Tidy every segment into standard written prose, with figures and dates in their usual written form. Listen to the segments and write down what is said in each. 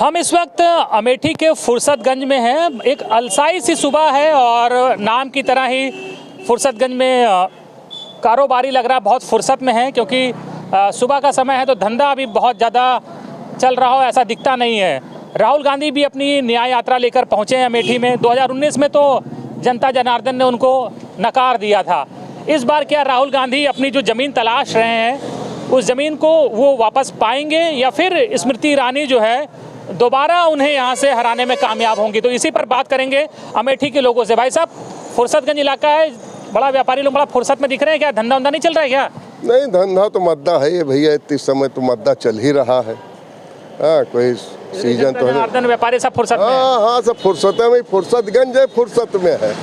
हम इस वक्त अमेठी के फुर्सतगंज में हैं। एक अलसाई सी सुबह है और नाम की तरह ही फुर्सतगंज में कारोबारी लग रहा है, बहुत फुर्सत में है, क्योंकि सुबह का समय है तो धंधा अभी बहुत ज़्यादा चल रहा हो ऐसा दिखता नहीं है। राहुल गांधी भी अपनी न्याय यात्रा लेकर पहुँचे हैं अमेठी में। 2019 में तो जनता जनार्दन ने उनको नकार दिया था। इस बार क्या राहुल गांधी अपनी जो ज़मीन तलाश रहे हैं उस ज़मीन को वो वापस पाएंगे या फिर स्मृति ईरानी जो है दोबारा उन्हें यहाँ से हराने में कामयाब होंगी? तो इसी पर बात करेंगे अमेठी के लोगों से। भाई साहब, फुर्सतगंज इलाका है, बड़ा व्यापारी लोग बड़ा फुर्सत में दिख रहे हैं, क्या धंधा नहीं चल रहा है क्या? नहीं, धंधा तो मद्दा है ये भैया, इस समय तो मद्दा चल ही रहा है। हाँ, कोई सीजन तो है। व्यापारी सब फुर्सत में? हाँ, सब फुर्सत में। फुर्सतगंज है, फुर्सत में है।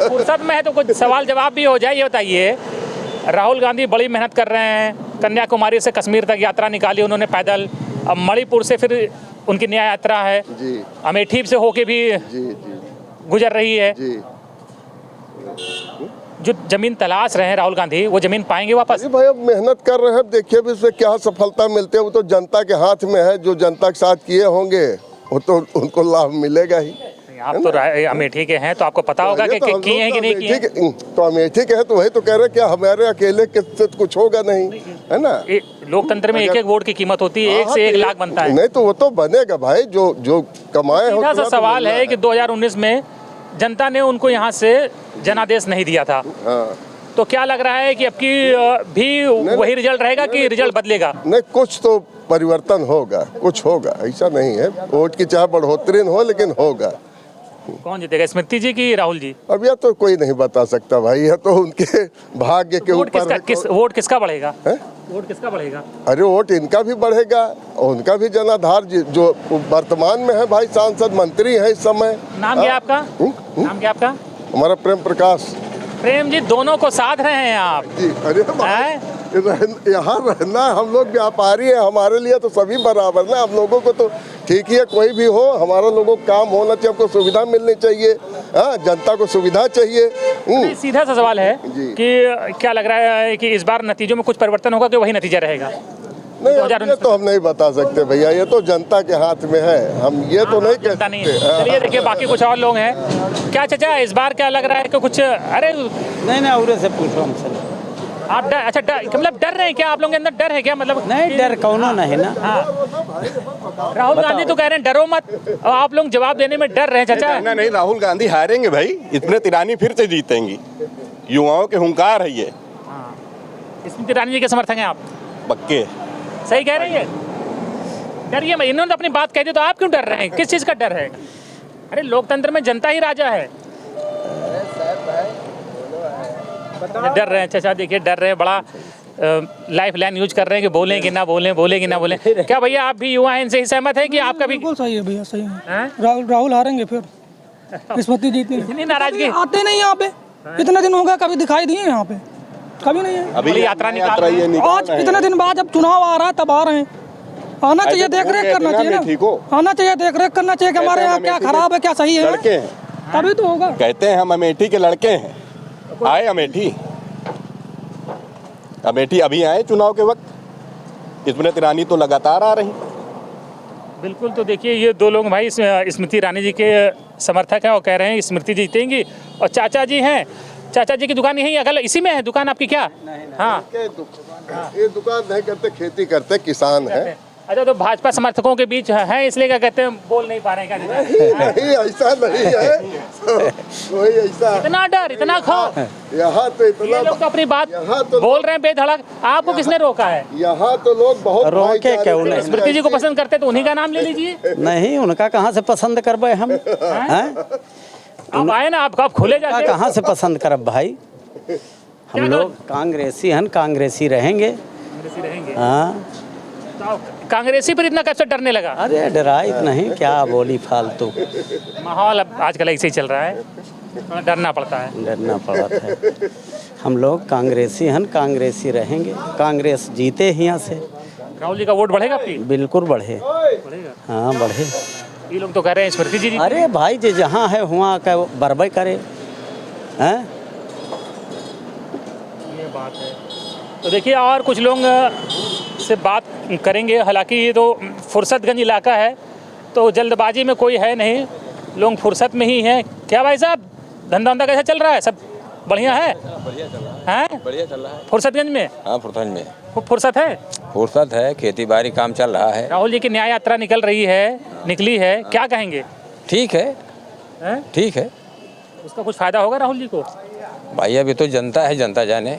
फुर्सत में है तो कुछ सवाल जवाब भी हो जाए। ये बताइए, राहुल गांधी बड़ी मेहनत कर रहे हैं, कन्याकुमारी से कश्मीर तक यात्रा निकाली उन्होंने पैदल, अब मणिपुर से फिर उनकी न्याय यात्रा है जी, अमेठी से होके भी जी गुजर रही है जी। जो जमीन तलाश रहे हैं राहुल गांधी, वो जमीन पाएंगे वापस? भाई अब मेहनत कर रहे हैं, देखिए अब इसमें क्या सफलता मिलती है वो तो जनता के हाथ में है। जो जनता के साथ किए होंगे वो तो उनको लाभ मिलेगा ही। आप तो अमेठी के हैं तो आपको पता होगा कि किए हैं कि नहीं किए। तो अमेठी के हैं तो वही तो कह रहे हैं कि हमारे अकेले से कुछ होगा नहीं, है ना। लोकतंत्र में एक वोट की कीमत होती है, 1 से 1 लाख बनता है। नहीं तो वो तो बनेगा भाई, जो कमाए हो। सीधा सा सवाल है कि 2019 में जनता ने उनको यहाँ से जनादेश नहीं दिया था, तो क्या लग रहा है कि अब की भी वही रिजल्ट रहेगा कि रिजल्ट बदलेगा? नहीं, कुछ तो परिवर्तन होगा, कुछ होगा, ऐसा नहीं है। वोट की चाहे बढ़ोतरी हो लेकिन होगा। कौन जीतेगा, स्मृति जी की राहुल जी? अब यह तो कोई नहीं बता सकता भाई, यह तो उनके भाग्य के ऊपर। वोट किसका बढ़ेगा? वोट किसका बढ़ेगा? अरे वोट इनका भी बढ़ेगा, उनका भी जनाधार जो वर्तमान में है भाई, सांसद मंत्री है इस समय। नाम क्या आपका? नाम क्या आपका? हमारा प्रेम प्रकाश। प्रेम जी, दोनों को साथ रहे हैं आप जी। अरे यहाँ रहना, हम लोग व्यापारी है, हमारे लिए तो सभी बराबर ना। हम लोगों को तो ठीक ही है, कोई भी हो, हमारा लोगों को काम होना चाहिए, हमको सुविधा मिलनी चाहिए। हाँ, जनता को सुविधा चाहिए। सीधा सा सवाल है कि क्या लग रहा है कि इस बार नतीजों में कुछ परिवर्तन होगा कि वही नतीजा रहेगा? नहीं, ये तो हम नहीं बता सकते भैया, ये तो जनता के हाथ में है, हम ये तो नहीं कहते। चलिए देखिए, बाकी कुछ और लोग हैं। क्या चाचा, इस बार क्या लग रहा है कि कुछ? अरे नहीं, और से पूछो हमसे। आप डर, अच्छा मतलब डर रहे हैं क्या? आप लोगों के अंदर डर है क्या? मतलब नहीं, डर कौनो नहीं ना। राहुल गांधी तो कह रहे हैं डरो मत, और आप लोग जवाब देने में डर रहे हैं चाचा। नहीं, राहुल गांधी हारेंगे भाई, स्मृति ईरानी फिर से जीतेंगी, युवाओं के हुंकार है ये। स्मृति ईरानी जी के समर्थक हैं आप? पक्के। सही कह रही है। डरिए मत, इन्होंने तो अपनी बात कह दी, तो आप क्यों डर रहे हैं? किस चीज़ का डर है? अरे लोकतंत्र में जनता ही राजा है। डर रहे हैं चाचा, देखिए डर रहे हैं, बड़ा लाइफ लाइन यूज कर रहे हैं कि बोलें कि ना बोलें, बोले कि ना बोलें। क्या भैया आप भी युवा हैं, इनसे ही सहमत है कि आपका भी? बिल्कुल सही है भैया, सही है। राहुल हारेंगे, फिर स्मृति जीतनी। इतनी नाराजगी? आते नहीं यहाँ पे, इतने दिन हो गए, कभी दिखाई दिए यहाँ पे? कभी नहीं है। अभी यात्रा निकाल रही है। आज इतने दिन बाद जब चुनाव आ रहा है तब आ रहे हैं। आना चाहिए, देख रेख करना चाहिए ना, आना चाहिए, देख रेख करना चाहिए कि हमारे यहाँ क्या खराब है क्या सही है, तभी तो होगा। कहते हैं हम अमेठी के लड़के हैं, आए अमेठी अभी आए चुनाव के वक्त। स्मृति ईरानी तो लगातार आ रही। बिल्कुल, तो देखिए ये दो लोग भाई स्मृति ईरानी जी के समर्थक हैं और कह रहे हैं स्मृति जीतेंगी। और चाचा जी हैं, चाचा जी की दुकान यही अगल इसी में है दुकान आपकी क्या? हाँ, ये दुकान नहीं करते, खेती करते, किसान है। अच्छा, तो भाजपा समर्थकों के बीच है इसलिए क्या कहते हैं, बोल नहीं पा रहे हैं क्या? नहीं, ऐसा नहीं है। कोई ऐसा इतना डर, इतना खौफ यहाँ तो इतना, ये लोग तो अपनी बात बोल रहे हैं बेधड़क। आपको किसने रोका है? यहाँ तो लोग बहुत रोके क्यों नहीं? स्मृति जी को पसंद करते तो उन्हीं का नाम ले लीजिए। नहीं, उनका कहाँ से पसंद करबे हम? आप आए ना, आप खोले जाते, कहाँ से पसंद करब भाई? हम लोग कांग्रेसी हैं, कांग्रेसी रहेंगे। हाँ, कांग्रेसी पर इतना कैसे डरने लगा? अरे डराई नहीं, क्या बोली फालतू। माहौल अब आजकल ऐसे ही चल रहा है, डरना पड़ता है। डरना पड़ता है। हम लोग कांग्रेसी हैं, कांग्रेसी रहेंगे, कांग्रेस जीते ही यहाँ से। राहुल जी का वोट बढ़ेगा आपकी? बिल्कुल बढ़े। हाँ, बढ़े। ये लोग तो कह रहे हैं स्मृति जी। अरे भाई, जो जहाँ है वहाँ का बर्बाद करे हैं। ये बात है। तो देखिए और कुछ लोग से बात करेंगे। हालांकि ये तो फुर्सतगंज इलाका है तो जल्दबाजी में कोई है नहीं, लोग फुर्सत में ही हैं। क्या भाई साहब, धंधा धंधा कैसा चल रहा है? सब बढ़िया है? बढ़िया चल रहा है, हैं? बढ़िया चल रहा है। फुर्सतगंज में हाँ, फुर्सतगंज में खूब फुर्सत है। फुर्सत है, खेती बाड़ी काम चल रहा है। राहुल जी की न्याय यात्रा निकल रही है, निकली है, क्या कहेंगे? ठीक है, हैं? ठीक है उसका कुछ फायदा होगा राहुल जी को? भाई, अभी तो जनता है, जनता जाने।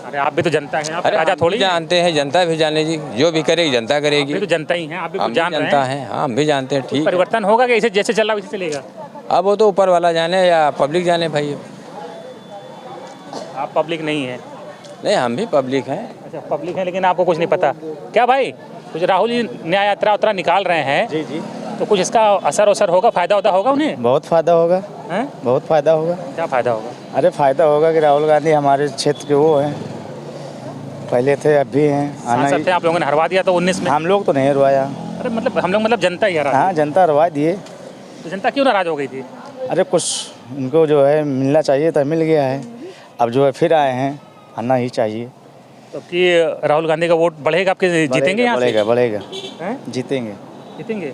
अरे आप भी तो जनता हैं, आप अरे राजा हम थोड़ी भी हैं। जानते हैं, जनता भी जाने जी, जो भी करेगी जनता आप करेगी। भी तो जनता ही हैं, आप भी हम कुछ भी जान रहे जनता हैं। हैं, हाँ हम भी जानते हैं। ठीक है, परिवर्तन होगा कि ऐसे जैसे चल रहा है वैसे चलेगा? अब वो तो ऊपर वाला जाने या पब्लिक जाने भाई। आप पब्लिक नहीं है? नहीं, हम भी पब्लिक हैं। अच्छा पब्लिक है, लेकिन आपको कुछ नहीं पता क्या भाई? कुछ राहुल जी न्याय यात्रा उतरा निकाल रहे हैं जी जी, तो कुछ इसका असर होगा, फायदा होगा उन्हें? बहुत फायदा होगा, हैं? बहुत फायदा होगा। क्या फायदा होगा? अरे फायदा होगा कि राहुल गांधी हमारे क्षेत्र के वो हैं, पहले थे अब भी हैं। आना सांसद थे, आप लोगों ने हरवा दिया तो 19 में। हम लोग तो नहीं हरवाया। अरे मतलब हम लोग मतलब जनता ही हरा दी। हाँ, जनता हरवा दिए। तो जनता क्यों नाराज हो गई थी? अरे कुछ उनको जो है मिलना चाहिए था, मिल गया है। अब जो है फिर आए हैं, आना ही चाहिए। तो कि राहुल गांधी का वोट बढ़ेगा, आपके जीतेंगे यहाँ से? बढ़ेगा, बढ़ेगा, हैं? जीतेंगे। जीतेंगे?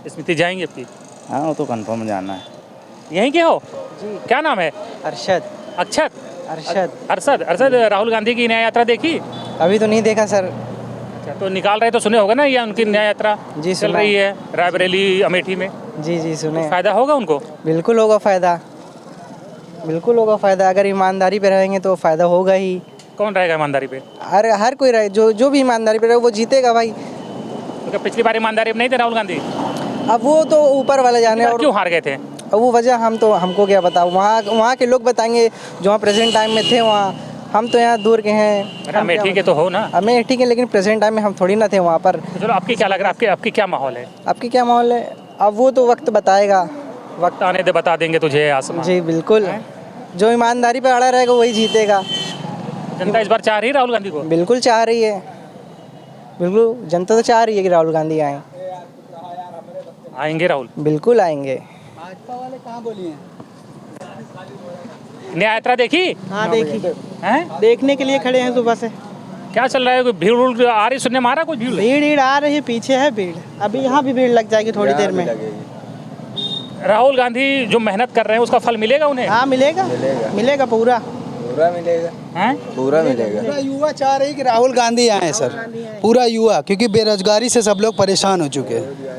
स्मृति जाएंगे आपकी? हाँ, वो तो कंफर्म जाना है। यहीं के हो? क्या नाम है? अरशद। अक्षत? अरशद। अरशद, राहुल गांधी की न्याय यात्रा देखी? अभी तो नहीं देखा सर। अच्छा, तो निकाल रहे तो सुने होगा ना, ये उनकी न्याय यात्रा जी, चल सुना। रही है रायबरेली अमेठी में। जी जी सुने। फायदा होगा उनको? बिल्कुल होगा फ़ायदा, बिल्कुल होगा फ़ायदा। अगर ईमानदारी पे रहेंगे तो फ़ायदा होगा ही। कौन रहेगा ईमानदारी पे? अरे हर कोई रहे, जो भी ईमानदारी पे रहे वो जीतेगा भाई। तो क्या पिछली बार ईमानदारी पे नहीं थे राहुल गांधी? अब वो तो ऊपर वाले जाने। और क्यों हार गए थे? अब वो वजह हमको क्या बताओ, वहाँ के लोग बताएंगे जो वहाँ प्रेजेंट टाइम में थे वहाँ। हम तो यहाँ दूर के हैं। अमेठी के तो हो ना? अमेठी के, लेकिन प्रेजेंट टाइम में हम थोड़ी ना थे वहाँ पर। तो चलो, आपकी क्या लग रहा है, आपकी क्या माहौल है? आपकी क्या माहौल है? अब वो तो वक्त बताएगा। वक्त आने दे, बता देंगे तुझे आसमान। जी बिल्कुल, जो ईमानदारी पे अड़ा रहेगा वही जीतेगा। जनता इस बार चाह रही है राहुल गांधी को? बिल्कुल चाह रही है, बिल्कुल जनता तो चाह रही है कि राहुल गांधी आए। आएंगे राहुल? बिल्कुल आएंगे। भाजपा वाले कहाँ बोली हैं? न्याय यात्रा देखी? हाँ देखी, हैं? देखने के लिए खड़े हैं सुबह से। क्या चल रहा है? कोई भीड़ उड़ आ रही सुनने में आ रहा? कुछ भीड़? भीड़ आ रही है, पीछे है भीड़। अभी यहाँ भी भीड़ लग जाएगी थोड़ी देर में। राहुल गांधी जो मेहनत कर रहे हैं उसका फल मिलेगा उन्हें? हाँ मिलेगा, मिलेगा पूरा। हैं? पूरा मिलेगा। पूरा युवा चाह रही कि राहुल गांधी आए सर, पूरा युवा, क्योंकि बेरोजगारी से सब लोग परेशान हो चुके हैं,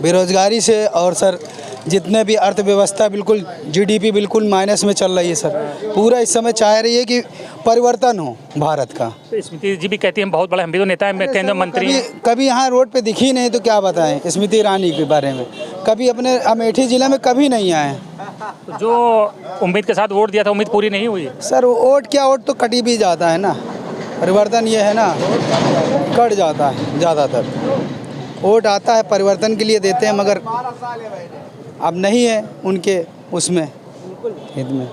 बेरोजगारी से। और सर जितने भी अर्थव्यवस्था बिल्कुल जीडीपी बिल्कुल माइनस में चल रही है सर। पूरा इस समय चाह रही है कि परिवर्तन हो भारत का। तो स्मृति जी भी कहती हैं बहुत बड़ा, हम भी तो नेता हैं, केंद्रीय मंत्री हैं। कभी यहाँ रोड पे दिखी नहीं तो क्या बताएं स्मृति ईरानी के बारे में। कभी अपने अमेठी जिले में कभी नहीं आए। तो जो उम्मीद के साथ वोट दिया था, उम्मीद पूरी नहीं हुई? सर वोट क्या, वोट तो कटी भी जाता है ना। परिवर्तन ये है ना, कट जाता है ज़्यादातर। वोट आता है परिवर्तन के लिए देते हैं, मगर अब नहीं है उनके उसमें हित में।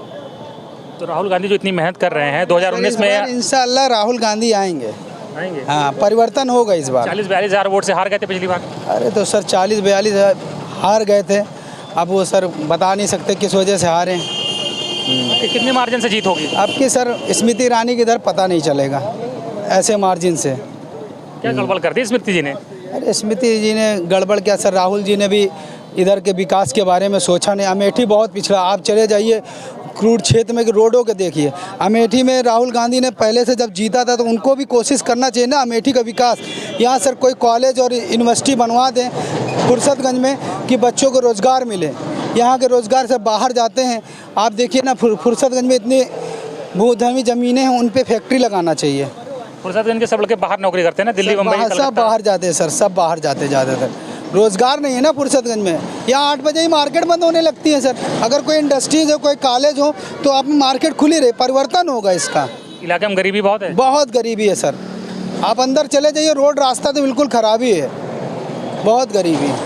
तो राहुल गांधी जो इतनी मेहनत कर रहे हैं 2019 में इंशाल्लाह राहुल गांधी आएंगे। आएंगे? हाँ, परिवर्तन होगा इस बार। 40-42 हज़ार वोट से हार गए थे पिछली बार। अरे तो सर 40-42 हार गए थे। अब वो सर बता नहीं सकते किस वजह से हारे। कितने मार्जिन से जीत होगी? आपकी सर स्मृति ईरानी की इधर पता नहीं चलेगा ऐसे मार्जिन से। क्या गड़बड़ कर दी स्मृति जी ने? अरे स्मृति जी ने गड़बड़ क्या सर, राहुल जी ने भी इधर के विकास के बारे में सोचा नहीं। अमेठी बहुत पिछड़ा, आप चले जाइए क्रूड क्षेत्र में कि रोडों के देखिए। अमेठी में राहुल गांधी ने पहले से जब जीता था तो उनको भी कोशिश करना चाहिए ना अमेठी का विकास। यहाँ सर कोई कॉलेज और यूनिवर्सिटी बनवा दें फुर्सतगंज में कि बच्चों को रोज़गार मिले। यहाँ के रोज़गार से बाहर जाते हैं। आप देखिए ना फुर्सतगंज में इतनी भूधर्मी ज़मीनें हैं, उन पर फैक्ट्री लगाना चाहिए। फुर्सतगंज के सब लोग बाहर नौकरी करते हैं ना, दिल्ली मुंबई सब बाहर जाते हैं सर, सब बाहर जाते ज़्यादातर। रोज़गार नहीं है ना फुर्सतगंज में। यहाँ 8 बजे ही मार्केट बंद होने लगती है सर। अगर कोई इंडस्ट्रीज हो, कोई कॉलेज हो तो आप मार्केट खुली रहे, परिवर्तन होगा इसका। इलाके में गरीबी बहुत है? बहुत गरीबी है सर। आप अंदर चले जाइए, रोड रास्ता तो बिल्कुल ख़राब ही है, बहुत गरीबी है।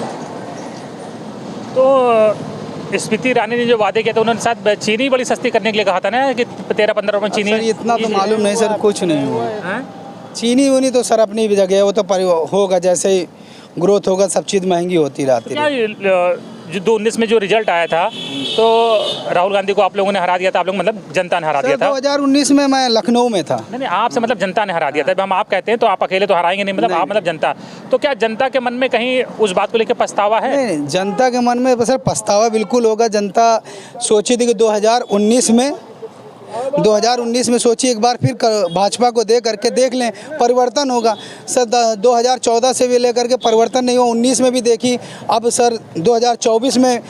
तो स्मृति ईरानी ने जो वादे किए थे, उन्होंने साथ चीनी बड़ी सस्ती करने के लिए कहा था ना कि 13-15 रुपये चीनी। सर इतना तो मालूम नहीं सर, कुछ नहीं हुआ। हैं? चीनी वूनी तो सर अपनी भी जगह है, वो तो होगा, जैसे ही ग्रोथ होगा सब चीज़ महंगी होती रहती क्या है। जो 2019 में जो रिजल्ट आया था तो राहुल गांधी को आप लोगों ने हरा दिया था, आप लोग मतलब जनता ने हरा दिया था। 2019 में मैं लखनऊ में था। नहीं आपसे मतलब जनता ने हरा दिया था। हम आप कहते हैं तो आप अकेले तो हराएंगे नहीं, मतलब आप मतलब जनता। तो क्या जनता के मन में कहीं उस बात को लेकर पछतावा है? नहीं, जनता के मन में सर पछतावा बिल्कुल होगा। जनता सोची थी कि 2019 में सोची एक बार फिर भाजपा को दे करके देख लें, परिवर्तन होगा। सर 2014 से भी लेकर के परिवर्तन नहीं हुआ, 19 में भी देखी। अब सर 2024 में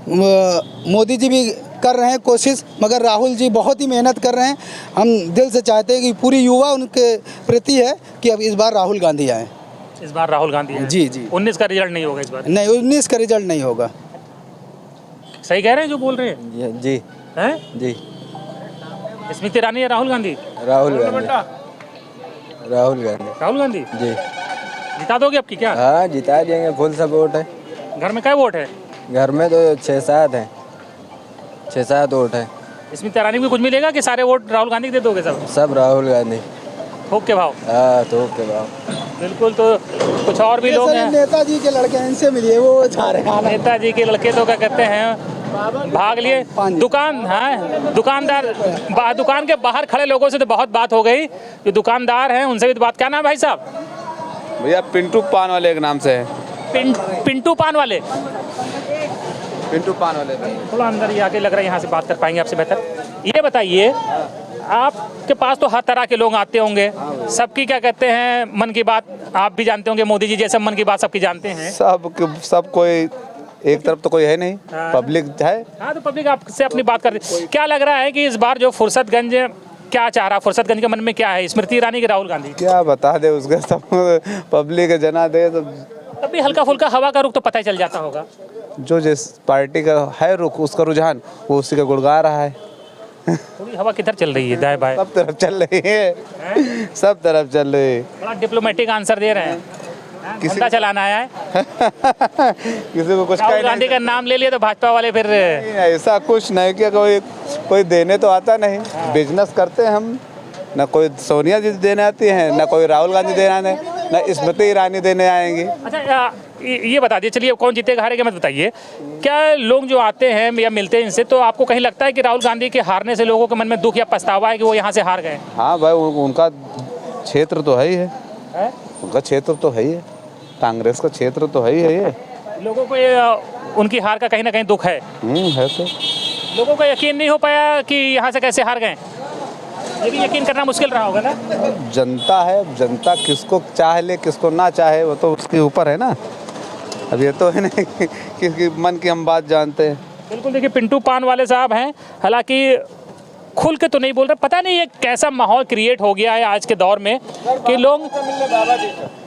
मोदी जी भी कर रहे हैं कोशिश, मगर राहुल जी बहुत ही मेहनत कर रहे हैं। हम दिल से चाहते हैं कि पूरी युवा उनके प्रति है कि अब इस बार राहुल गांधी आए। इस बार राहुल गांधी है। जी जी। 19 का रिजल्ट नहीं होगा इस बार? नहीं, 19 का रिजल्ट नहीं होगा। सही कह रहे हैं जो बोल रहे हैं? जी हैं? जी। स्मृति ईरानी या राहुल गांधी? राहुल गांधी। राहुल गांधी। राहुल गांधी जी। जिता दोगे आपकी क्या? हाँ जिता देंगे, फुल सपोर्ट है। घर में क्या वोट है? घर में तो 6-7 हैं, 6-7 वोट है। स्मृति ईरानी को कुछ मिलेगा कि सारे वोट राहुल गांधी के दे दोगे? सब राहुल गांधी। थोक के भाव? हाँ थोक के भाव। बिल्कुल। तो कुछ और भी लोग हैं। नेताजी के लड़के हैं, इनसे मिलिए, वो जा रहे हैं। नेताजी के लड़के तो क्या कहते हैं भाग लिए। दुकान है, दुकान के बाहर खड़े लोगों से तो बहुत बात हो गई। जो दुकानदार हैं उनसे भी तो बात। क्या नाम है भाई साहब? भैया पिंटू पान वाले एक नाम से है। पिंटू पान वाले? पिंटू पान वाले। थोड़ा अंदर ही आके लग रहा है, यहाँ से बात कर पाएंगे आपसे बेहतर। ये बताइए, आपके पास तो हर तरह के लोग आते होंगे, सबकी क्या कहते हैं मन की बात आप भी जानते होंगे, मोदी जी जैसे मन की बात सबकी जानते हैं। सब कोई एक तरफ तो कोई है नहीं, पब्लिक है। हाँ तो पब्लिक आपसे अपनी बात कर रही। क्या लग रहा है कि इस बार जो फुर्सतगंज क्या चाह रहा, फुर्सतगंज के मन में क्या है? स्मृति ईरानी की राहुल गांधी? क्या बता दे उसका, सब पब्लिक जना दे तो तभी हल्का फुल्का हवा का रुख तो पता ही चल जाता होगा। जो जिस पार्टी का है रुख, उसका रुझान, वो उसी का गुड़गा रहा है। थोड़ी हवा किधर चल रही है? दाएं बाएं सब तरफ चल रही है, सब तरफ चल रही है। बड़ा डिप्लोमेटिक आंसर दे रहे हैं। धंधा चलाना आया है। किसी को कुछ राहुल गांधी का नाम ले लिया तो भाजपा वाले फिर ऐसा कुछ नहीं कि कोई देने तो आता नहीं। बिजनेस करते हैं हम, ना कोई सोनिया जी देने आती हैं, ना कोई राहुल गांधी देने आने, ना स्मृति ईरानी देने आएंगी। अच्छा ये बता दिए, चलिए कौन जीतेगा हारेगा मत बताइए। क्या लोग जो आते हैं या मिलते हैं इनसे, तो आपको कहीं लगता है कि राहुल गांधी के हारने से लोगों के मन में दुख या पछतावा है कि वो यहाँ से हार गए? हाँ भाई, उनका क्षेत्र तो है ही है, उनका क्षेत्र तो है ही है, कांग्रेस का क्षेत्र तो है ही है। ये लोगों को ये उनकी हार का कहीं ना कहीं दुख है। है तो लोगों को यकीन नहीं हो पाया कि यहाँ से कैसे हार गए। ये भी यकीन करना मुश्किल रहा होगा ना। जनता है, जनता किसको चाहे ले किसको ना चाहे वो तो उसके ऊपर है ना। अब ये तो है नहीं कि मन की हम बात जानते हैं। बिल्कुल। देखिए पिंटू पान वाले साहब हैं, हालांकि खुल के तो नहीं बोल रहे। पता नहीं ये कैसा माहौल क्रिएट हो गया है आज के दौर में कि लोग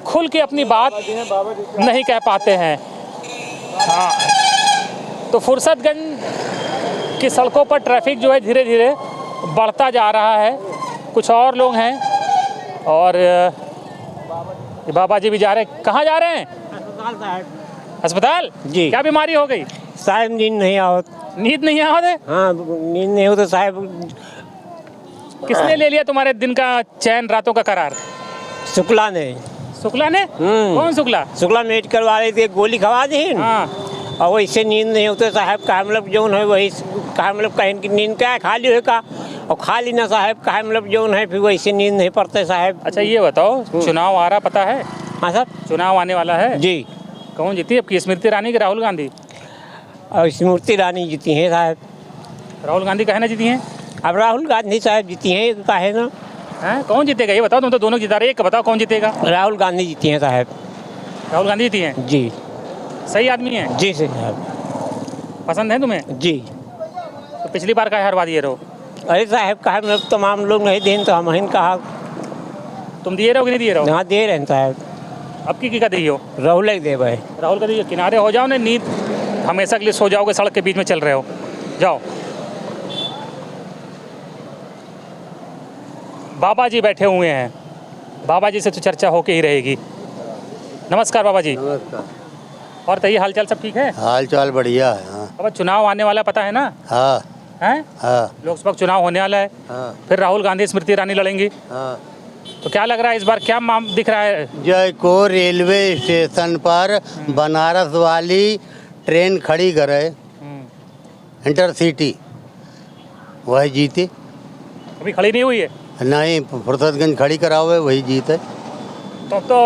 खुल के अपनी बात नहीं कह पाते हैं। हाँ तो फुर्सतगंज की सड़कों पर ट्रैफिक जो है धीरे धीरे बढ़ता जा रहा है। कुछ और लोग हैं और ये बाबा जी भी जा रहे हैं। कहाँ जा रहे हैं? अस्पताल जी। क्या बीमारी हो गई? साहब नींद नहीं आवत। नींद नहीं आवत? हाँ नींद नहीं हो तो साहब। किसने ले लिया तुम्हारे दिन का चैन, रातों का करार? शुक्ला ने। शुक्ला ने? कौन शुक्ला? शुक्ला मेडिकल वाले थे, गोली खवा दी। हाँ। और वैसे नींद नहीं होते साहब का, मतलब जो है वही कहा, मतलब कहीं की नींद क्या है, खाली है का और खाली ना साहब का, मतलब जो है फिर वैसे नींद नहीं पड़ते साहब। अच्छा ये बताओ, चुनाव आ रहा पता है? हाँ साहब चुनाव आने वाला है जी। कौन जीती अब की, स्मृति ईरानी की राहुल गांधी? और स्मृति ईरानी जीती हैं साहब। राहुल गांधी काहे ना जीती हैं? अब राहुल गांधी साहब जीती हैं, काहे ना। हैं कौन जीतेगा ये बताओ? तुम तो दोनों जिता रहे, एक बताओ कौन जीतेगा? राहुल गांधी जीती हैं साहब। राहुल गांधी जीती हैं? जी। सही आदमी है? जी साहब। पसंद है तुम्हें? जी। तो पिछली बार काहे हरवा दिए रहो? अरे साहब कहा, मतलब तमाम लोग नहीं दें तो हम ही कहा। तुम दिए रहो कि नहीं दिए रहो? हाँ दे रहे हैं साहब। अब की का दी हो? राहुल ही दे भाई। राहुल का दी। किनारे हो जाओ ना, नींद हमेशा के लिए सो जाओगे, सड़क के बीच में चल रहे हो। जाओ। बाबा जी बैठे हुए हैं, बाबा जी से तो चर्चा होके ही रहेगी। नमस्कार बाबा जी। नमस्कार। और तो ये हाल चाल सब ठीक है? हाल चाल बढ़िया है। हाँ। अब चुनाव आने वाला पता है ना? हाँ हैं? हाँ लोकसभा चुनाव होने वाला है। हाँ फिर राहुल गांधी स्मृति ईरानी लड़ेंगी। हाँ। तो क्या लग रहा है इस बार क्या दिख रहा है? जय को रेलवे स्टेशन पर बनारस वाली ट्रेन खड़ी करे इंटरसिटी वही जीते। अभी खड़ी नहीं हुई है। नहीं, फुर्सतगंज खड़ी करावे वही जीते। तो अब तो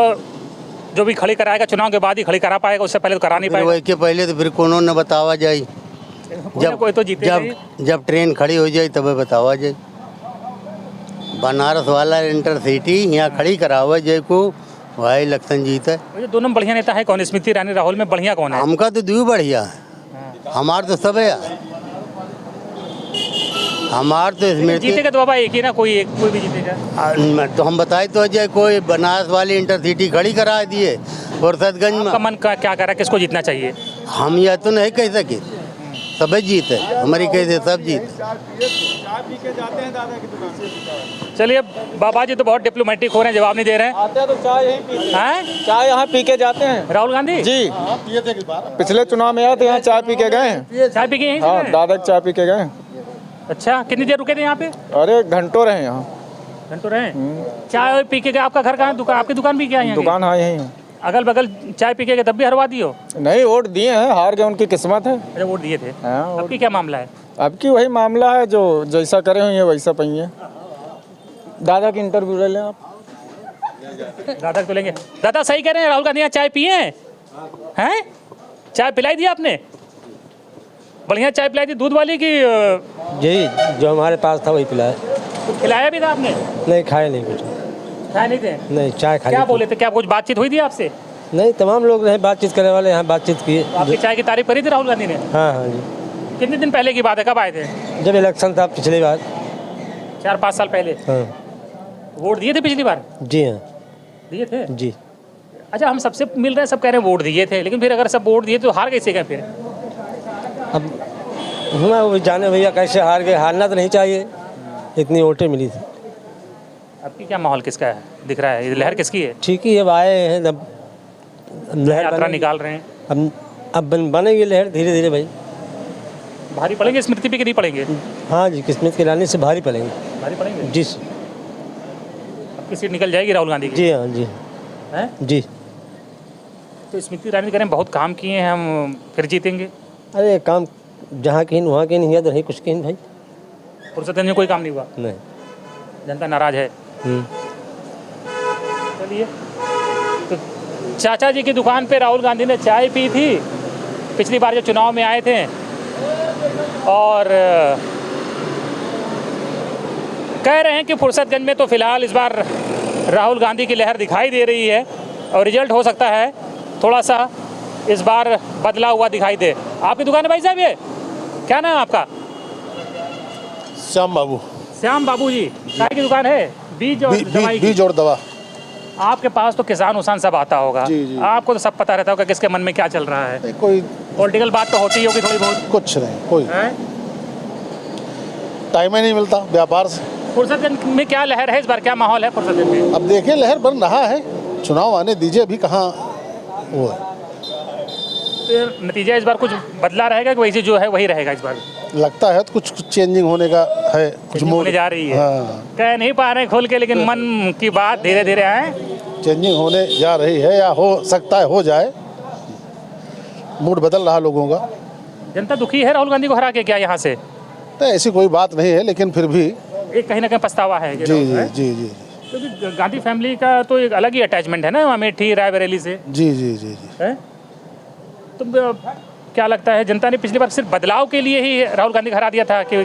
जो भी खड़ी कराएगा चुनाव के बाद ही खड़ी करा पाएगा, उससे पहले तो करा नहीं फिर पाएगा। वही के पहले तो फिर कोनो न बतावा जाए। कोई ना कोई तो जीतेगा ही। जब ट्रेन खड़ी हो जाए तब बतावा जाए। बनारस वाला इंटरसिटी यहाँ खड़ी करावे जाए को वही इलेक्शन जीते। ये दोनों बढ़िया नेता है कौन? स्मृति ईरानी राहुल में बढ़िया कौन है? हमका तो दू बढ़िया है, हमार तो सब है। हमार तो स्मृति जीतेगा तो बाबा एक ही ना, कोई भी जीतेगा। तो हम बताए तो जाए कोई बनारस वाली इंटरसिटी खड़ी करा दिए फुर्सतगंज में। आपका मन क्या कह रहा है, किसको जीतना चाहिए? हम यह तो नहीं कह सके, सब जीते हमारी कैसे सब जीत। चलिए बाबा जी तो बहुत डिप्लोमेटिक हो रहे हैं, जवाब नहीं दे रहे हैं। आते हैं तो चाय यहीं पीते हैं? चाय यहाँ पी के जाते हैं। राहुल गांधी जी पिछले चुनाव में आए थे, यहाँ चाय पी के गए हैं। चाय पी के यहीं से हाँ, गए? दादा की चाय पी के गए। अच्छा, कितनी देर रुके थे यहाँ पे? अरे घंटों रहे यहाँ। घंटों रहे। चाय पी के गए। आपका घर कहाँ है? दुकान? आपकी दुकान भी क्या है यहाँ की? दुकान हाँ यहीं है। अगल बगल चाय पी के गए तब भी हरवा दियो? नहीं, वोट दिए हैं, हार गए, उनकी किस्मत है। अच्छा, वोट दिए थे। हाँ, आपकी क्या मामला है? अब की वही मामला है, जो जैसा करे हुए वैसा पाइए। दादा की इंटरव्यू ले लें आप। दादा तो लेंगे। दादा सही कह रहे हैं, राहुल गांधी यहाँ चाय पिए हैं? चाय पिलाई दी आपने? बढ़िया चाय पिलाई थी, दूध वाली की? जी, जो हमारे पास था वही पिलाया। तो खिलाया भी था आपने? नहीं, खाए नहीं कुछ। खाए नहीं थे? नहीं, चाय खाई। क्या बोले थे? क्या कुछ बातचीत हुई थी आपसे? नहीं, तमाम लोग रहे बातचीत करने वाले, यहाँ बातचीत किए। आपकी चाय की तारीफ करी थी राहुल गांधी ने? हाँ हाँ जी। कितने दिन पहले की बात है? कब आए थे? जब इलेक्शन था पिछली बार। 4-5 साल पहले। हाँ वोट दिए थे पिछली बार? जी हाँ दिए थे। जी। अच्छा, हम सबसे मिल रहे हैं, सब कह रहे हैं वोट दिए थे, लेकिन फिर अगर सब वोट दिए तो हार कैसे गए फिर? अब वो जाने भैया कैसे हार गए, हारना तो नहीं चाहिए, इतनी वोटें मिली थी। आपकी क्या माहौल किसका है दिख रहा है? ये लहर किसकी है? ठीक ही, अब आए हैं, अब लहर यात्रा बनेगी। निकाल रहे हैं। अब बनेगी लहर धीरे धीरे भाई। भारी पड़ेंगे स्मृति पे कि नहीं पड़ेंगे? हाँ जी, किस्मत के लाने से भारी पड़ेंगे। भारी पड़ेंगे जी। आपकी सीट निकल जाएगी राहुल गांधी की? जी हाँ जी हैं? जी। तो स्मृति ईरानी कह रहे हैं बहुत काम किए हैं, हम फिर जीतेंगे। अरे काम जहाँ कहीं वहाँ कहीं नहीं, याद रही कुछ कहीं भाई। फुर्सतगंज में कोई काम नहीं हुआ? नहीं। जनता नाराज है। चलिए, तो चाचा जी की दुकान पे राहुल गांधी ने चाय पी थी पिछली बार जब चुनाव में आए थे, और कह रहे हैं कि फुर्सतगंज में तो फिलहाल इस बार राहुल गांधी की लहर दिखाई दे रही है, और रिजल्ट हो सकता है थोड़ा सा इस बार बदला हुआ दिखाई दे। आपकी दुकान है भाई साहब? ये क्या नाम है आपका? श्याम बाबू। श्याम बाबू जी, चाय की दुकान है? बीज और दवाई की? बीज और दवा। आपके पास तो किसान उसान सब आता होगा। जी जी। आपको तो सब पता रहता होगा किसके मन में क्या चल रहा है। कोई पॉलिटिकल बात तो होती होगी थोड़ी बहुत? कुछ नहीं, कोई है? टाइम ही नहीं मिलता व्यापार से। फुर्सतगंज में क्या लहर है इस बार, क्या माहौल है फुर्सतगंज में? अब देखिए, लहर बन रहा है, चुनाव आने दीजिए, अभी कहाँ वो है। फिर नतीजा इस बार कुछ बदला रहेगा कि वैसे जो है वही रहेगा इस बार? लगता है तो कुछ चेंजिंग होने का है, कुछ होने जा रही है। हाँ, कह नहीं पा रहे खोल के, लेकिन मन की बात धीरे धीरे आए। चेंजिंग होने जा रही है, या हो सकता है हो जाए। मूड बदल रहा लोगों का। जनता दुखी है राहुल गांधी को हरा के क्या यहाँ से? तो ऐसी कोई बात नहीं है, लेकिन फिर भी एक कहीं ना कहीं पछतावा है। जी जी जी जी क्योंकि गांधी फैमिली का तो एक अलग ही अटैचमेंट है ना अमेठी रायबरेली से। जी जी जी जी। है? तो क्या लगता है, जनता ने पिछली बार सिर्फ बदलाव के लिए ही राहुल गांधी को हरा दिया था कि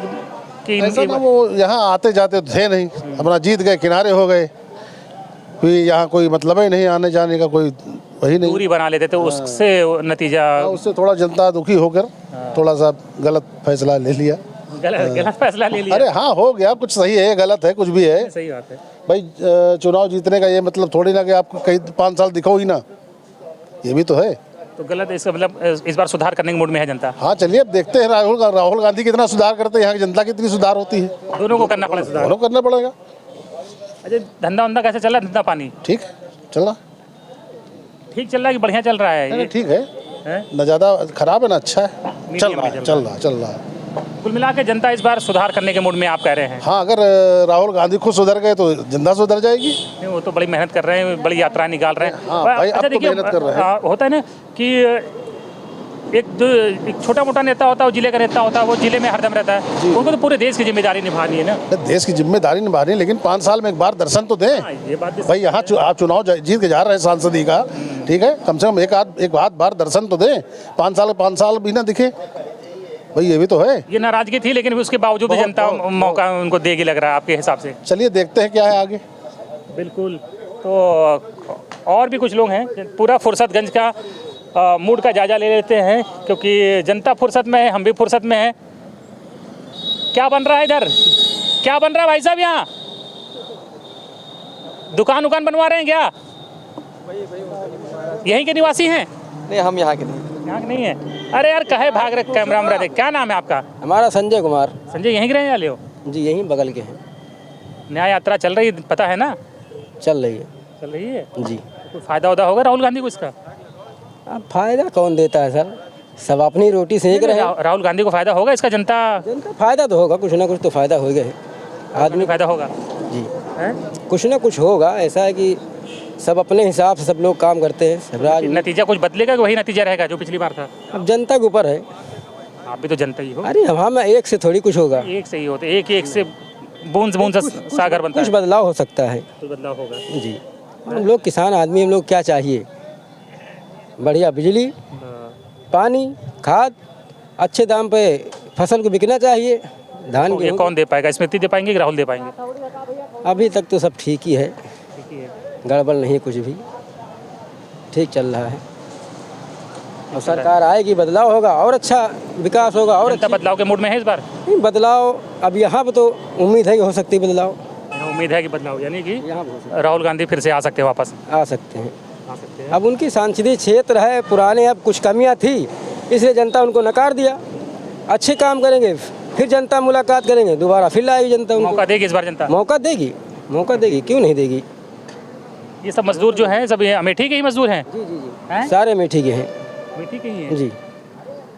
ऐसा ना, वो यहाँ आते जाते थे नहीं, अपना जीत गए, किनारे हो गए, फिर यहाँ कोई मतलब ही नहीं आने जाने का, कोई वही नहीं, दूरी बना लेते थे, उससे नतीजा उससे थोड़ा जनता दुखी होकर थोड़ा सा गलत फैसला ले लिया। गलत फैसला ले लिया? अरे हाँ, हो गया, कुछ सही है गलत है कुछ भी है। सही बात है भाई, चुनाव जीतने का ये मतलब थोड़ी ना कि आपको कहीं 5 साल दिखो ही ना, ये भी तो है। तो गलत इसका मतलब इस बार सुधार करने के मूड में है जनता? हाँ, चलिए अब देखते हैं राहुल गांधी कितना सुधार करते हैं, यहाँ की जनता कितनी सुधार होती है। दोनों को करना पड़ेगा सुधार? दोनों करना पड़ेगा। अच्छा, धंधा वंधा कैसे चल रहा है? धंधा पानी ठीक चल रहा? ठीक चल रहा है कि बढ़िया चल रहा है? ठीक है, न ज़्यादा खराब है ना अच्छा है, चल रहा है। कुल मिला के जनता इस बार सुधार करने के मूड में आप कह रहे हैं? हाँ, अगर राहुल गांधी खुद सुधर गए तो जनता सुधर जाएगी। नहीं, वो तो बड़ी मेहनत कर रहे हैं, बड़ी यात्रा निकाल रहे हैं। हाँ भाई, अब तो मेहनत कर रहे हैं। होता है ना कि एक छोटा मोटा नेता होता है, वो जिले का नेता होता है, वो जिले में हरदम रहता है, उनको तो पूरे देश की जिम्मेदारी निभानी है ना। देश की जिम्मेदारी निभानी है, लेकिन 5 साल में एक बार दर्शन तो दें। ये बात भी भाई यहाँ आप चुनाव जीत के जा रहे हैं सांसदी का, ठीक है, कम से कम एक आध बार दर्शन तो दें। 5 साल भी ना दिखे भाई, ये भी तो है। ये नाराजगी थी, लेकिन उसके बावजूद जनता मौका उनको देगी लग रहा है आपके हिसाब से। चलिए देखते हैं क्या है आगे। बिल्कुल। तो और भी कुछ लोग हैं, पूरा फुर्सतगंज का मूड का जायजा ले लेते हैं, क्योंकि जनता फुर्सत में है, हम भी फुर्सत में हैं। क्या बन रहा है इधर, क्या बन रहा है भाई साहब? यहाँ दुकान बनवा रहे हैं क्या? यहीं के निवासी हैं? नहीं, हम यहाँ के नहीं। यहाँ के नहीं है? अरे यार कहे भाग रहे कैमरा वैमरा देख। क्या नाम है आपका? हमारा संजय कुमार। संजय, यहीं के रहने वाले हो? जी, यहीं बगल के हैं। न्याय यात्रा चल रही, पता है ना? चल रही है। चल रही है जी। कोई फायदा होगा राहुल गांधी को इसका? अब फायदा कौन देता है सर, सब अपनी रोटी सेक रहे हैं। राहुल गांधी को फायदा होगा इसका? जनता फायदा तो होगा, कुछ ना कुछ तो फायदा होगा ही। आदमी फायदा होगा जी, है? कुछ ना कुछ होगा। ऐसा है कि सब अपने हिसाब से सब लोग काम करते हैं। सब नतीजा कुछ बदलेगा कि वही नतीजा रहेगा जो पिछली बार था? अब जनता के ऊपर है। आप भी तो जनता ही हो। अरे हम एक से थोड़ी कुछ होगा, एक से ही होते, एक से बूंद से सागर बनता है। कुछ बदलाव हो सकता है। कुछ बदलाव होगा जी। हम लोग किसान आदमी, हम लोग क्या चाहिए? बढ़िया बिजली, पानी, खाद, अच्छे दाम पे फसल को बिकना चाहिए। धान ये कौन दे पाएगा? स्मृति दे पाएंगे कि राहुल दे पाएंगे? अभी तक तो सब ठीक ही है, गड़बड़ नहीं कुछ भी, ठीक चल रहा है। और सरकार आएगी, बदलाव होगा और अच्छा विकास होगा। और जनता बदलाव के मूड में है इस बार? बदलाव अब यहाँ पर तो उम्मीद है कि हो सकती है बदलाव। उम्मीद है कि बदलाव, यानी कि राहुल गांधी फिर से आ सकते हैं वापस? आ सकते हैं। अब उनकी सांसदीय क्षेत्र है पुराने, अब कुछ कमियां थी इसलिए जनता उनको नकार दिया। अच्छे काम करेंगे फिर जनता मुलाकात करेंगे, दोबारा फिर लाएगी जनता उनको। मौका देगी इस बार जनता? मौका देगी, मौका देगी, क्यों नहीं देगी। ये सब मजदूर जो हैं सब अमेठी के ही मजदूर हैं? जी जी जी, सारे अमेठी के हैं। अमेठी के ही हैं जी।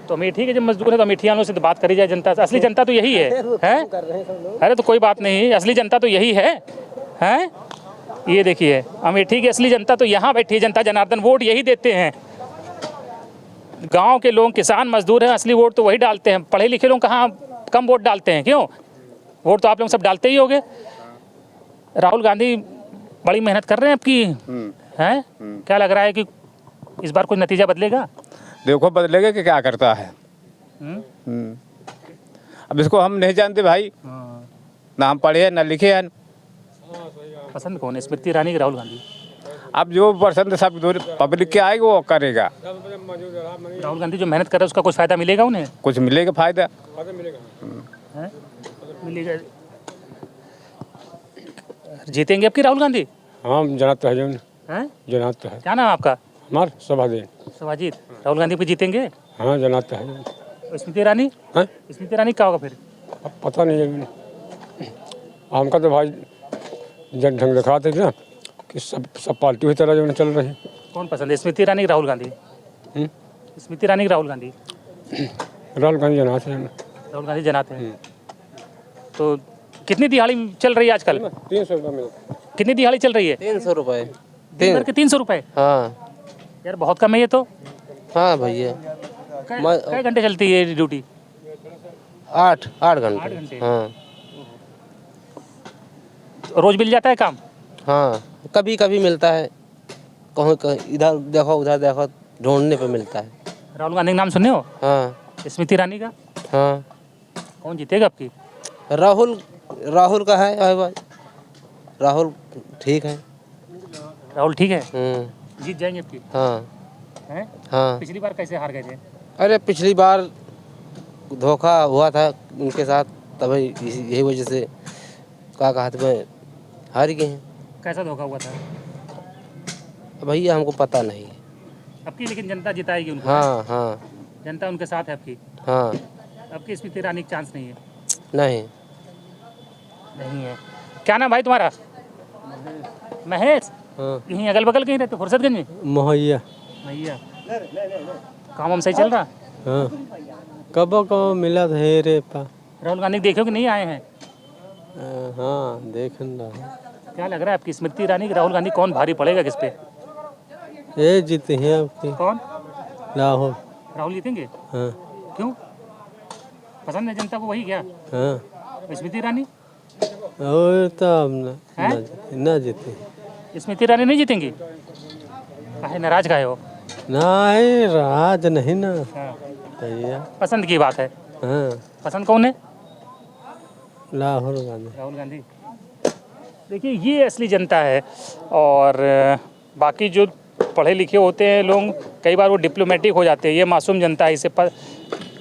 तो अमेठी के जब मजदूर है तो अमेठी वालों से तो बात करी जाए जनता से। असली जनता तो यही है? अरे तो कोई बात नहीं, असली जनता तो यही है, हैं? ये देखिए अमेठी की असली जनता तो यहाँ बैठी है, जनता जनार्दन, वोट यही देते हैं। गांव के लोग, किसान मजदूर हैं, असली वोट तो वही डालते हैं। पढ़े लिखे लोग कहाँ कम वोट डालते हैं? क्यों? वोट तो आप लोग सब डालते ही होंगे। राहुल गांधी बड़ी मेहनत कर रहे हैं आपकी, हैं? क्या लग रहा है कि इस बार कुछ नतीजा बदलेगा? देखो बदलेगा कि क्या करता है। अब इसको हम नहीं जानते भाई, ना हम पढ़े हैं ना लिखे हैं। पसंद कौन है, स्मृति ईरानी की राहुल गांधी? अब जो पसंद सब पब्लिक के आएगा वो करेगा। राहुल गांधी जो मेहनत कर रहे हैं उसका कुछ फायदा मिलेगा उन्हें? कुछ मिलेगा फायदा, मिलेगा। जीतेंगे आपकी राहुल गांधी? हाँ जनात है, जनात है। क्या नाम आपका? हमार सभाजीत। सभाजीत। राहुल गांधी पे जीतेंगे? हाँ जनात है। स्मृति ईरानी? स्मृति ईरानी क्या होगा फिर? अब पता नहीं है, हमका तो भाई जन ढंग दिखाते थे ना कि सब पार्टी की तरह जो चल रही। कौन पसंद है, स्मृति ईरानी की राहुल गांधी? स्मृति ईरानी की राहुल गांधी? राहुल गांधी जनाते हैं। राहुल गांधी जनाते हैं। तो कितनी दिहाड़ी चल रही है आजकल? 300 रुपये मिलता। कितनी दिहाड़ी चल रही है? 300 रुपये। 300 रुपये? हाँ यार बहुत कम है ये तो। हाँ भैया। कितने घंटे चलती है ड्यूटी? 8 घंटे। 8 घंटे? हाँ। रोज मिल जाता है काम? हाँ कभी कभी मिलता है, कहीं इधर देखो उधर देखो, ढूंढने पे मिलता है। राहुल गांधी का नाम सुने हो? हाँ। स्मृति ईरानी का? हाँ। कौन जीतेगा आपकी? राहुल का है भाई, राहुल ठीक है। राहुल ठीक है? जीत जाएंगे आपकी? हाँ। हैं? हाँ। पिछली बार कैसे हार गए थे? अरे पिछली बार धोखा हुआ था उनके साथ, तभी यही वजह से क्या कहा था, हार गए हैं। कैसा धोखा हुआ था? भैया हमको पता नहीं है। आपकी लेकिन जनता जिताएगी उनको? हाँ हाँ। जनता उनके साथ है आपकी? हाँ। आपकी स्मृति ईरानी का चांस नहीं है? नहीं है। क्या नाम भाई तुम्हारा? महेश। हाँ। यहीं अगल बगल कहीं रहते, फुर्सतगंज में? मोहैया। काम हम सही चल रहा? हाँ। कब मिला था रे पा। राहुल गांधी देखो कि नहीं आए हैं? हाँ देख रहा। क्या लग रहा है आपकी स्मृति ईरानी की राहुल गांधी कौन भारी पड़ेगा किस पे? ये जीते हैं आपकी। कौन? राहुल। राहुल जीतेंगे? हाँ क्यों? पसंद है जनता को वही क्या? हाँ स्मृति ईरानी? और तो हम ना जीते। स्मृति ईरानी नहीं जीतेंगी? काहे नाराज काहे हो? नहीं राज नहीं ना हाँ। भैया। पसंद की बात है। हाँ पसंद कौन है? राहुल गांधी। राहुल गांधी। देखिए ये असली जनता है, और बाकी जो पढ़े लिखे होते हैं लोग कई बार वो डिप्लोमेटिक हो जाते हैं। ये मासूम जनता है, इसे पर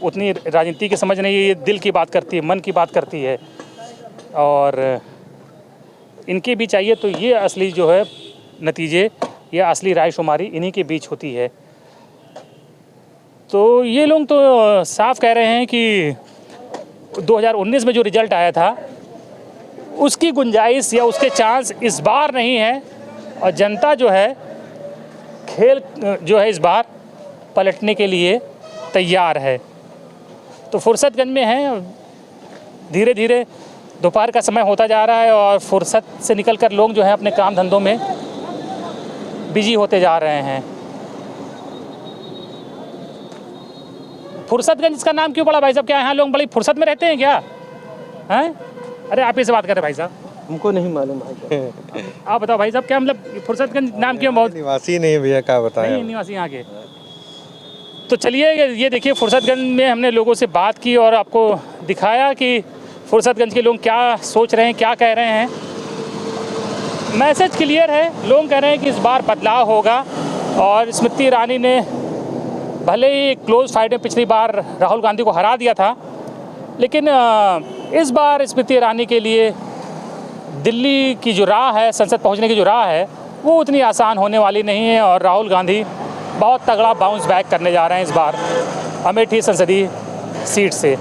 उतनी राजनीति की समझ नहीं है, ये दिल की बात करती है, मन की बात करती है, और इनके भी चाहिए तो ये असली जो है नतीजे या असली रायशुमारी इन्हीं के बीच होती है। तो ये लोग तो साफ कह रहे हैं कि 2019 में जो रिजल्ट आया था उसकी गुंजाइश या उसके चांस इस बार नहीं है, और जनता जो है खेल जो है इस बार पलटने के लिए तैयार है। तो फुर्सतगंज में है, धीरे धीरे दोपहर का समय होता जा रहा है और फुर्सत से निकलकर लोग जो है अपने काम धंधों में बिजी होते जा रहे हैं। फुर्सतगंज इसका नाम क्यों पड़ा भाई साहब? क्या यहाँ लोग बड़ी फुर्सत में रहते हैं क्या? हैं? अरे आप ही से बात कर रहे भाई साहब। हमको नहीं मालूम भाई। आप बताओ भाई साहब, क्या मतलब फुर्सतगंज नाम क्यों? बहुत निवासी नहीं भैया, क्या बताएं? नहीं निवासी यहाँ के। तो चलिए ये देखिए, फुर्सतगंज में हमने लोगों से बात की और आपको दिखाया कि फुर्सतगंज के लोग क्या सोच रहे हैं, क्या कह रहे हैं। मैसेज क्लियर है, लोग कह रहे हैं कि इस बार बदलाव होगा, और स्मृति ईरानी ने भले ही क्लोज फाइट में पिछली बार राहुल गांधी को हरा दिया था, लेकिन इस बार स्मृति ईरानी के लिए दिल्ली की जो राह है, संसद पहुंचने की जो राह है, वो उतनी आसान होने वाली नहीं है, और राहुल गांधी बहुत तगड़ा बाउंस बैक करने जा रहे हैं इस बार अमेठी संसदीय सीट से।